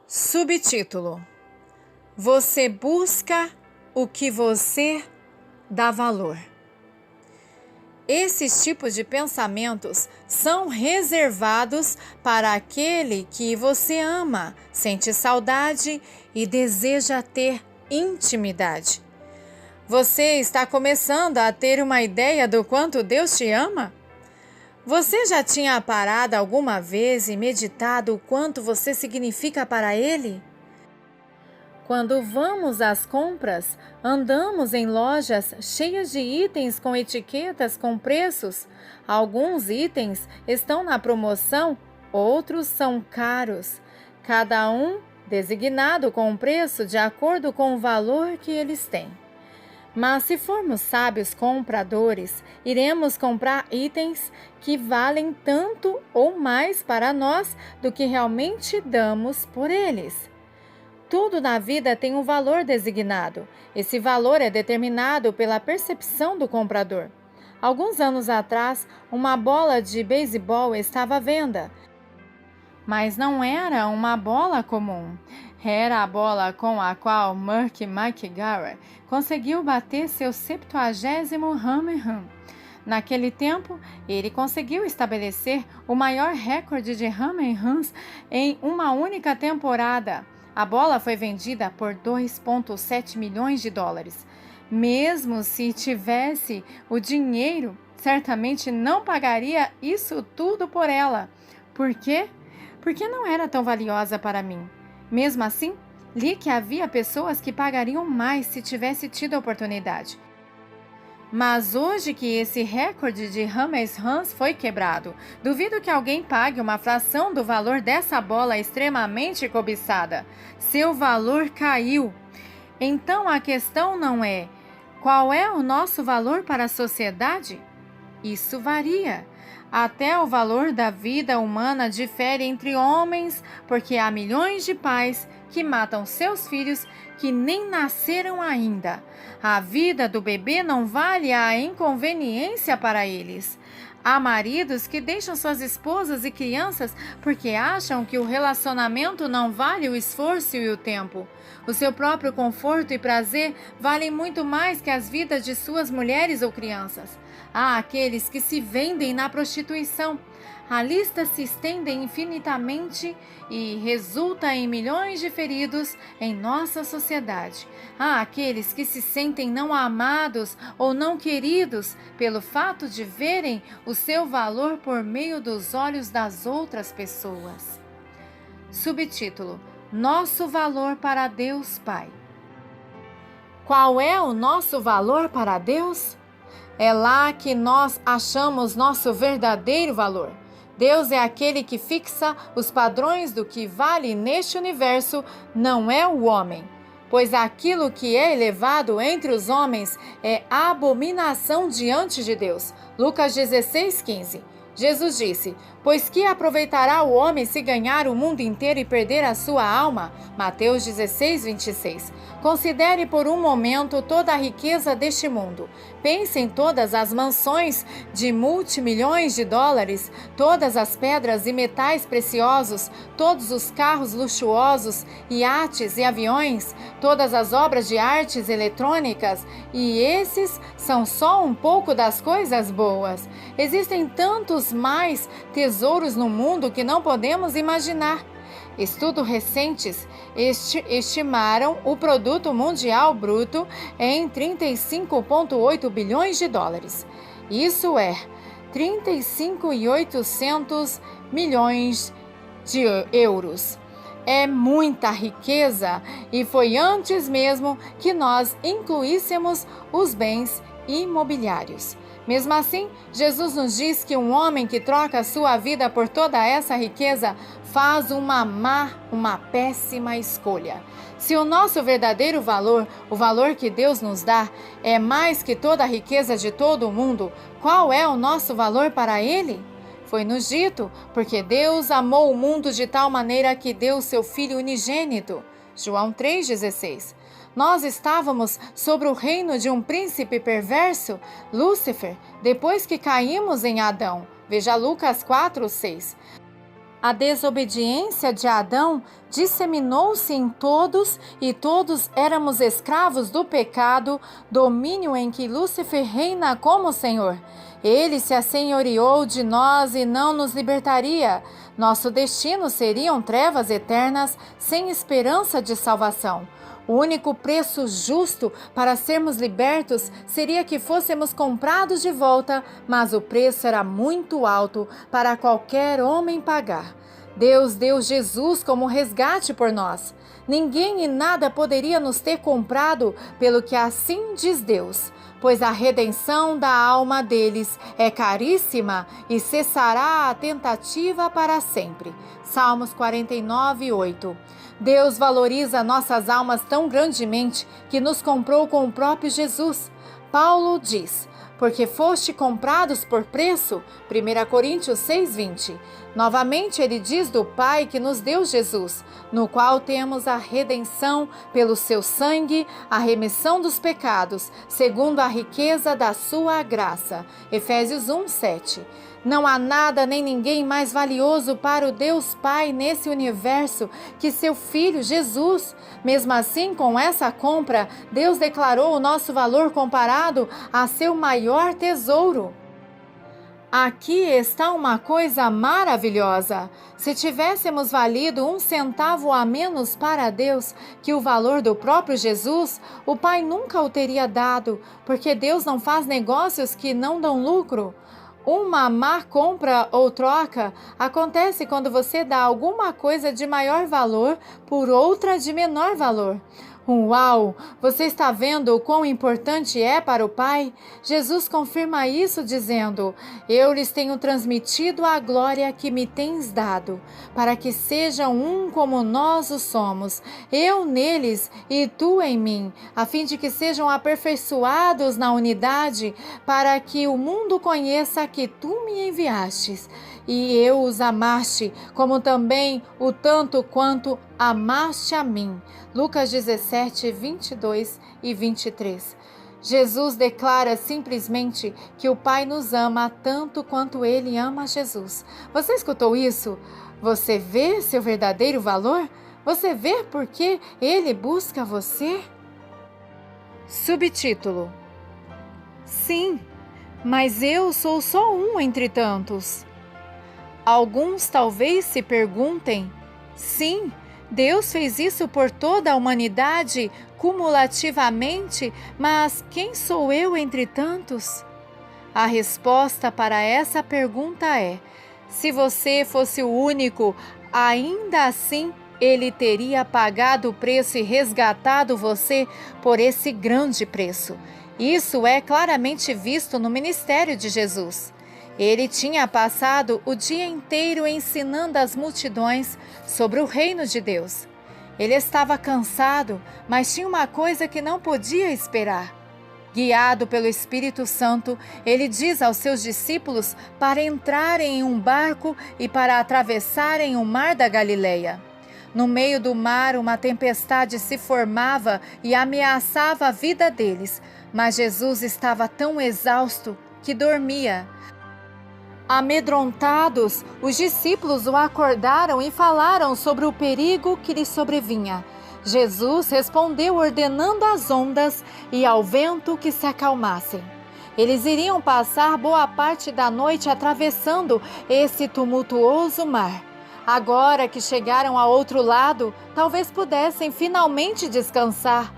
Subtítulo: Você busca o que você dá valor. Esses tipos de pensamentos são reservados para aquele que você ama, sente saudade e deseja ter intimidade. Você está começando a ter uma ideia do quanto Deus te ama? Você já tinha parado alguma vez e meditado o quanto você significa para Ele? Quando vamos às compras, andamos em lojas cheias de itens com etiquetas com preços. Alguns itens estão na promoção, outros são caros. Cada um designado com um preço de acordo com o valor que eles têm. Mas se formos sábios compradores, iremos comprar itens que valem tanto ou mais para nós do que realmente damos por eles. Tudo na vida tem um valor designado. Esse valor é determinado pela percepção do comprador. Alguns anos atrás, uma bola de beisebol estava à venda. Mas não era uma bola comum. Era a bola com a qual Murky McGarry conseguiu bater seu 70º home run. Naquele tempo, ele conseguiu estabelecer o maior recorde de home runs em uma única temporada. A bola foi vendida por 2,7 milhões de dólares. Mesmo se tivesse o dinheiro, certamente não pagaria isso tudo por ela. Por quê? Porque não era tão valiosa para mim. Mesmo assim, li que havia pessoas que pagariam mais se tivesse tido a oportunidade. Mas hoje que esse recorde de home runs foi quebrado, duvido que alguém pague uma fração do valor dessa bola extremamente cobiçada. Seu valor caiu. Então a questão não é qual é o nosso valor para a sociedade? Isso varia. Até o valor da vida humana difere entre homens, porque há milhões de pais que matam seus filhos que nem nasceram ainda. A vida do bebê não vale a inconveniência para eles. Há maridos que deixam suas esposas e crianças porque acham que o relacionamento não vale o esforço e o tempo. O seu próprio conforto e prazer valem muito mais que as vidas de suas mulheres ou crianças. Há aqueles que se vendem na prostituição. A lista se estende infinitamente e resulta em milhões de feridos em nossa sociedade. Há aqueles que se sentem não amados ou não queridos pelo fato de verem o seu valor por meio dos olhos das outras pessoas. Subtítulo: Nosso valor para Deus Pai. Qual é o nosso valor para Deus? É lá que nós achamos nosso verdadeiro valor. Deus é aquele que fixa os padrões do que vale neste universo, não é o homem. Pois aquilo que é elevado entre os homens é abominação diante de Deus. Lucas 16:15. Jesus disse: Pois que aproveitará o homem se ganhar o mundo inteiro e perder a sua alma? Mateus 16:26. Considere por um momento toda a riqueza deste mundo. Pense em todas as mansões de multimilhões de dólares, todas as pedras e metais preciosos, todos os carros luxuosos, iates e aviões, todas as obras de artes eletrônicas, e esses são só um pouco das coisas boas. Existem tantos mais tesouros no mundo que não podemos imaginar. Estudos recentes estimaram o produto mundial bruto em 35,8 bilhões de dólares. Isso é 35.800 milhões de euros. É muita riqueza e foi antes mesmo que nós incluíssemos os bens imobiliários. Mesmo assim, Jesus nos diz que um homem que troca a sua vida por toda essa riqueza faz uma péssima escolha. Se o nosso verdadeiro valor, o valor que Deus nos dá, é mais que toda a riqueza de todo o mundo, qual é o nosso valor para Ele? Foi-nos dito, porque Deus amou o mundo de tal maneira que deu o seu Filho unigênito. João 3,16. Nós estávamos sobre o reino de um príncipe perverso, Lúcifer, depois que caímos em Adão. Veja Lucas 4:6. A desobediência de Adão disseminou-se em todos e todos éramos escravos do pecado, domínio em que Lúcifer reina como Senhor. Ele se assenhoreou de nós e não nos libertaria. Nosso destino seriam trevas eternas, sem esperança de salvação. O único preço justo para sermos libertos seria que fôssemos comprados de volta, mas o preço era muito alto para qualquer homem pagar. Deus deu Jesus como resgate por nós. Ninguém e nada poderia nos ter comprado, pelo que assim diz Deus. Pois a redenção da alma deles é caríssima e cessará a tentativa para sempre. Salmos 49, 8. Deus valoriza nossas almas tão grandemente que nos comprou com o próprio Jesus. Paulo diz: porque foste comprados por preço, 1 Coríntios 6,20. Novamente ele diz do Pai que nos deu Jesus, no qual temos a redenção pelo seu sangue, a remissão dos pecados, segundo a riqueza da sua graça. Efésios 1,7. Não há nada nem ninguém mais valioso para o Deus Pai nesse universo que seu Filho Jesus. Mesmo assim, com essa compra, Deus declarou o nosso valor comparado a seu maior tesouro. Aqui está uma coisa maravilhosa. Se tivéssemos valido 1 centavo a menos para Deus que o valor do próprio Jesus, o Pai nunca o teria dado, porque Deus não faz negócios que não dão lucro. Uma má compra ou troca acontece quando você dá alguma coisa de maior valor por outra de menor valor. Uau! Você está vendo o quão importante é para o Pai? Jesus confirma isso dizendo: eu lhes tenho transmitido a glória que me tens dado, para que sejam um como nós o somos, eu neles e tu em mim, a fim de que sejam aperfeiçoados na unidade, para que o mundo conheça que tu me enviastes. E eu os amaste, como também o tanto quanto amaste a mim. Lucas 17, 22 e 23. Jesus declara simplesmente que o Pai nos ama tanto quanto Ele ama Jesus. Você escutou isso? Você vê seu verdadeiro valor? Você vê por que Ele busca você? Subtítulo: Sim, mas eu sou só um entre tantos. Alguns talvez se perguntem: sim, Deus fez isso por toda a humanidade, cumulativamente, mas quem sou eu entre tantos? A resposta para essa pergunta é: se você fosse o único, ainda assim Ele teria pagado o preço e resgatado você por esse grande preço. Isso é claramente visto no ministério de Jesus. Ele tinha passado o dia inteiro ensinando as multidões sobre o reino de Deus. Ele estava cansado, mas tinha uma coisa que não podia esperar. Guiado pelo Espírito Santo, ele diz aos seus discípulos para entrarem em um barco e para atravessarem o mar da Galileia. No meio do mar, uma tempestade se formava e ameaçava a vida deles, mas Jesus estava tão exausto que dormia. Amedrontados, os discípulos o acordaram e falaram sobre o perigo que lhe sobrevinha. Jesus respondeu ordenando às ondas e ao vento que se acalmassem. Eles iriam passar boa parte da noite atravessando esse tumultuoso mar. Agora que chegaram ao outro lado, talvez pudessem finalmente descansar.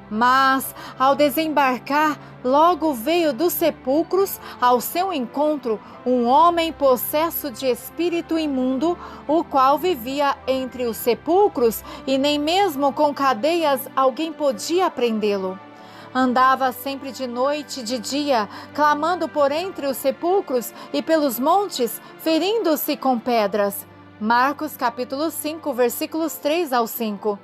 Mas, ao desembarcar, logo veio dos sepulcros ao seu encontro um homem possesso de espírito imundo, o qual vivia entre os sepulcros e nem mesmo com cadeias alguém podia prendê-lo. Andava sempre de noite e de dia, clamando por entre os sepulcros e pelos montes, ferindo-se com pedras. Marcos capítulo 5, versículos 3 ao 5.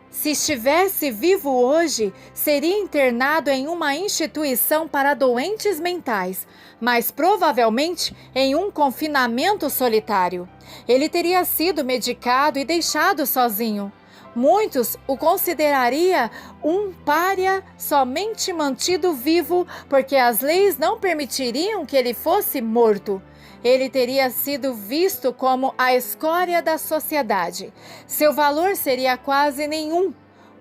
Se estivesse vivo hoje, seria internado em uma instituição para doentes mentais, mas provavelmente em um confinamento solitário. Ele teria sido medicado e deixado sozinho. Muitos o considerariam um pária somente mantido vivo porque as leis não permitiriam que ele fosse morto. ele teria sido visto como a escória da sociedade. Seu valor seria quase nenhum.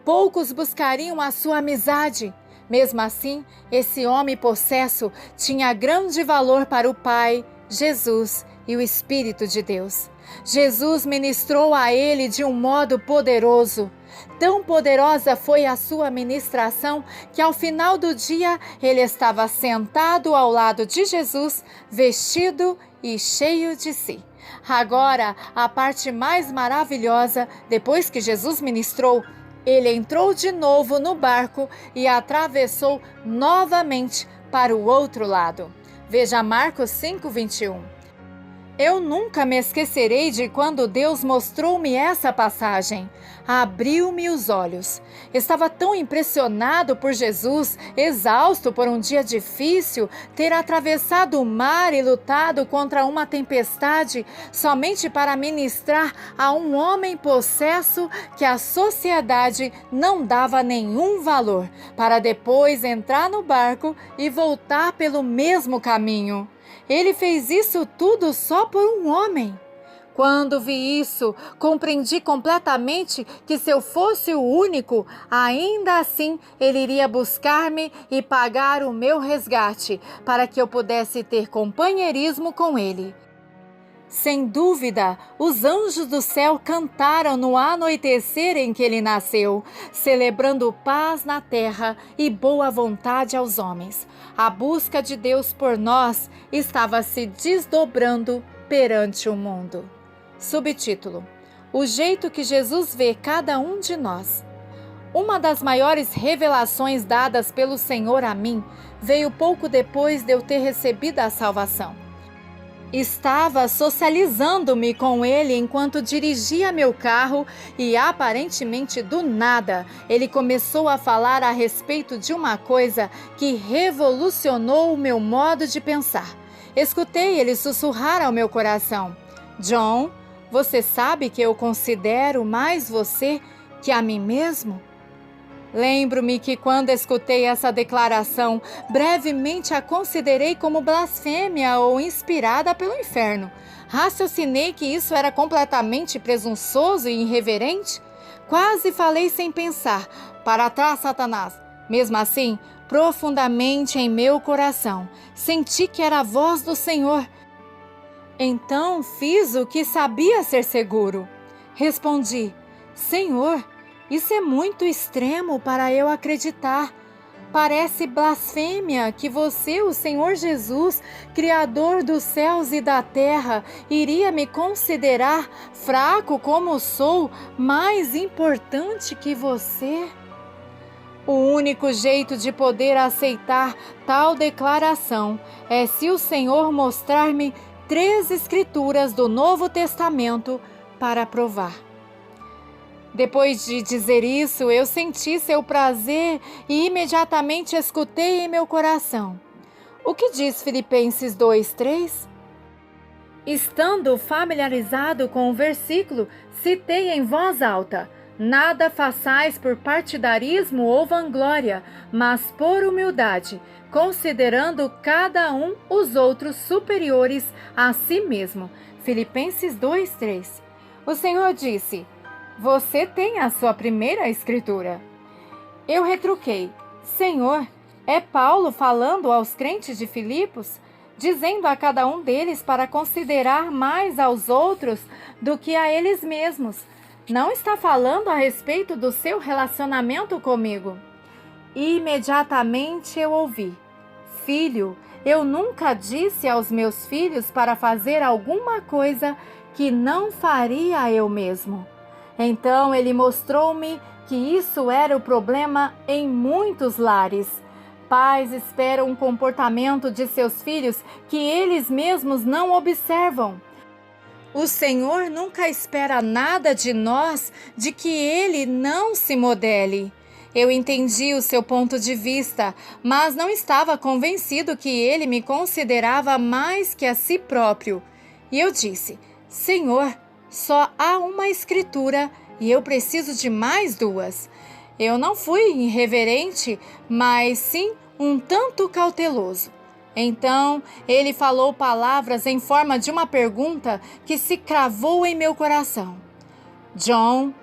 Poucos buscariam a sua amizade. Mesmo assim, esse homem possesso tinha grande valor para o Pai, Jesus e o Espírito de Deus. Jesus ministrou a ele de um modo poderoso. Tão poderosa foi a sua ministração que ao final do dia ele estava sentado ao lado de Jesus, vestido e cheio de si. Agora, a parte mais maravilhosa, depois que Jesus ministrou, ele entrou de novo no barco e atravessou novamente para o outro lado. Veja Marcos 5:21. Eu nunca me esquecerei de quando Deus mostrou-me essa passagem. Abriu-me os olhos. Estava tão impressionado por Jesus, exausto por um dia difícil, ter atravessado o mar e lutado contra uma tempestade somente para ministrar a um homem possesso que a sociedade não dava nenhum valor, para depois entrar no barco e voltar pelo mesmo caminho. Ele fez isso tudo só por um homem. Quando vi isso, compreendi completamente que se eu fosse o único, ainda assim ele iria buscar-me e pagar o meu resgate, para que eu pudesse ter companheirismo com ele. Sem dúvida, os anjos do céu cantaram no anoitecer em que ele nasceu, celebrando paz na terra e boa vontade aos homens. A busca de Deus por nós estava se desdobrando perante o mundo. Subtítulo: O jeito que Jesus vê cada um de nós. Uma das maiores revelações dadas pelo Senhor a mim veio pouco depois de eu ter recebido a salvação. Estava socializando-me com ele enquanto dirigia meu carro e, aparentemente do nada, ele começou a falar a respeito de uma coisa que revolucionou o meu modo de pensar. Escutei ele sussurrar ao meu coração: John, você sabe que eu considero mais você que a mim mesmo? Lembro-me que quando escutei essa declaração, brevemente a considerei como blasfêmia ou inspirada pelo inferno. Raciocinei que isso era completamente presunçoso e irreverente. Quase falei sem pensar: para trás, Satanás! Mesmo assim, profundamente em meu coração, senti que era a voz do Senhor. Então fiz o que sabia ser seguro. Respondi: Senhor, isso é muito extremo para eu acreditar. Parece blasfêmia que você, o Senhor Jesus, Criador dos céus e da terra, iria me considerar fraco como sou, mais importante que você? O único jeito de poder aceitar tal declaração é se o Senhor mostrar-me 3 escrituras do Novo Testamento para provar. Depois de dizer isso, eu senti seu prazer e imediatamente escutei em meu coração: o que diz Filipenses 2:3? Estando familiarizado com o versículo, citei em voz alta: nada façais por partidarismo ou vanglória, mas por humildade, considerando cada um os outros superiores a si mesmo. Filipenses 2:3. O Senhor disse: você tem a sua primeira escritura. Eu retruquei: Senhor, é Paulo falando aos crentes de Filipos, dizendo a cada um deles para considerar mais aos outros do que a eles mesmos. Não está falando a respeito do seu relacionamento comigo. Imediatamente eu ouvi: Filho, eu nunca disse aos meus filhos para fazer alguma coisa que não faria eu mesmo. Então ele mostrou-me que isso era o problema em muitos lares. Pais esperam um comportamento de seus filhos que eles mesmos não observam. O Senhor nunca espera nada de nós de que Ele não se modele. Eu entendi o seu ponto de vista, mas não estava convencido que Ele me considerava mais que a si próprio. E eu disse: Senhor, só há uma escritura e eu preciso de mais 2. Eu não fui irreverente, mas sim um tanto cauteloso. Então, ele falou palavras em forma de uma pergunta que se cravou em meu coração. John,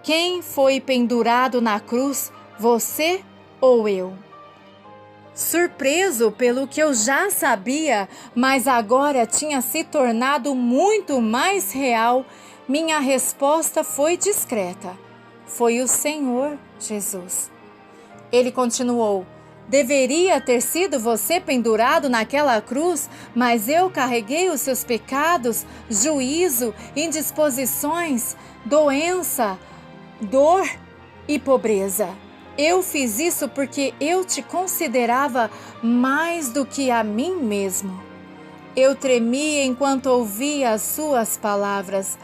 quem foi pendurado na cruz, você ou eu? Surpreso pelo que eu já sabia, mas agora tinha se tornado muito mais real, minha resposta foi discreta. Foi o Senhor Jesus. Ele continuou: deveria ter sido você pendurado naquela cruz, mas eu carreguei os seus pecados, juízo, indisposições, doença, dor e pobreza. Eu fiz isso porque eu te considerava mais do que a mim mesmo. Eu tremi enquanto ouvia as suas palavras.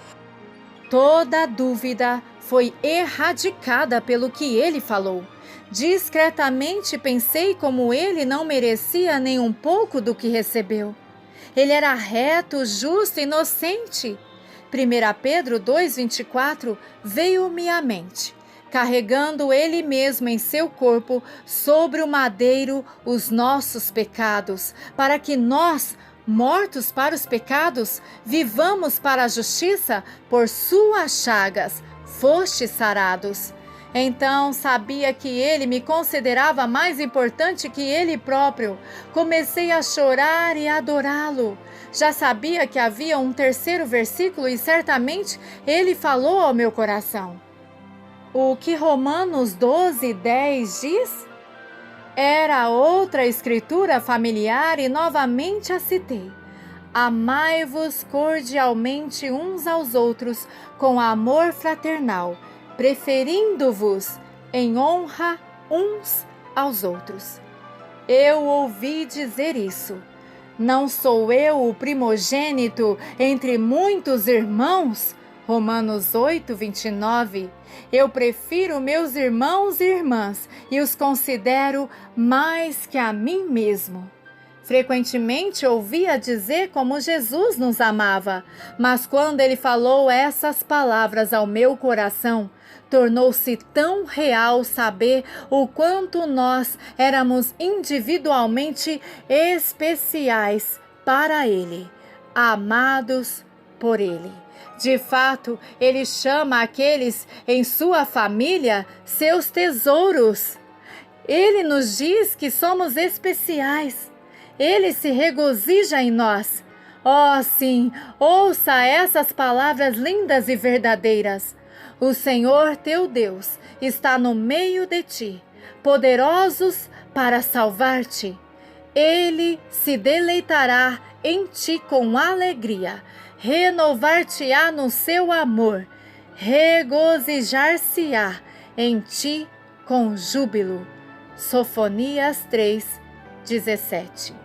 Toda dúvida foi erradicada pelo que ele falou. Discretamente pensei como ele não merecia nem um pouco do que recebeu. Ele era reto, justo, inocente. 1 Pedro 2,24 veio-me à mente. Carregando ele mesmo em seu corpo sobre o madeiro os nossos pecados, para que nós, mortos para os pecados, vivamos para a justiça, por suas chagas fostes sarados. Então sabia que ele me considerava mais importante que ele próprio. Comecei a chorar e a adorá-lo. Já sabia que havia um terceiro versículo e certamente ele falou ao meu coração. O que Romanos 12:10 diz? Era outra escritura familiar e novamente a citei. Amai-vos cordialmente uns aos outros com amor fraternal, preferindo-vos em honra uns aos outros. Eu ouvi dizer isso. Não sou eu o primogênito entre muitos irmãos? Romanos 8:29. Eu prefiro meus irmãos e irmãs e os considero mais que a mim mesmo. Frequentemente ouvia dizer como Jesus nos amava, mas quando ele falou essas palavras ao meu coração, tornou-se tão real saber o quanto nós éramos individualmente especiais para ele, amados por ele. De fato, ele chama aqueles em sua família seus tesouros. Ele nos diz que somos especiais. Ele se regozija em nós. Oh, sim, ouça essas palavras lindas e verdadeiras. O Senhor teu Deus está no meio de ti, poderosos para salvar-te. Ele se deleitará em ti com alegria, renovar-te-á no seu amor, regozijar-se-á em ti com júbilo. Sofonias 3:17.